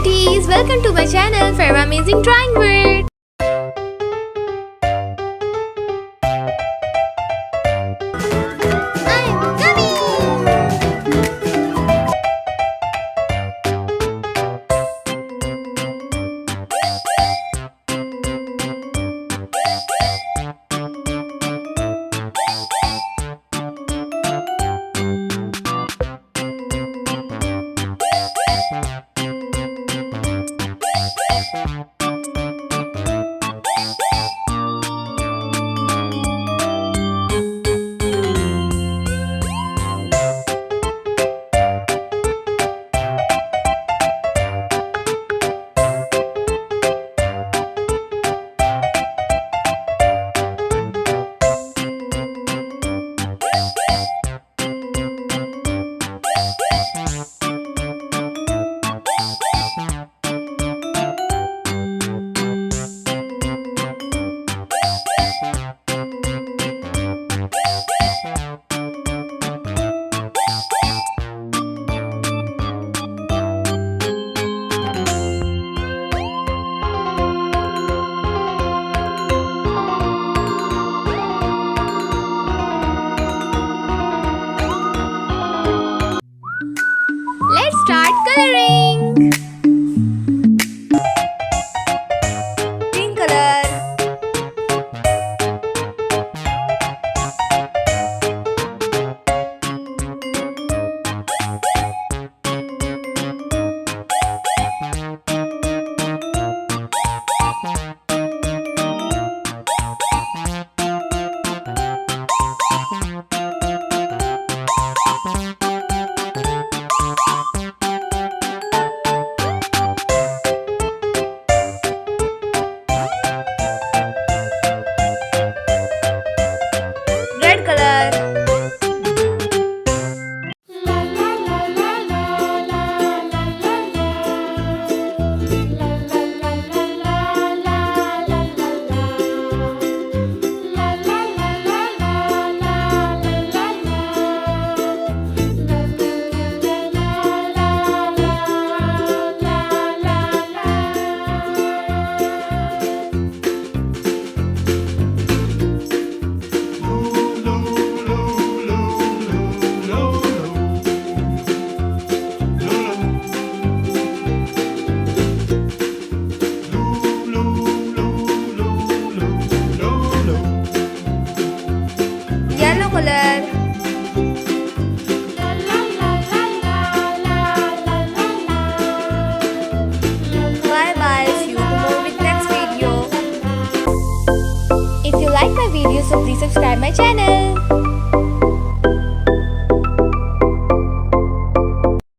cuties, welcome to my channel Farwa Amazing Drawing World. I'm coming. Let's start coloring. Green color. Red color. Yellow color. Bye bye. See you tomorrow with next video. If you like my video, so please subscribe my channel.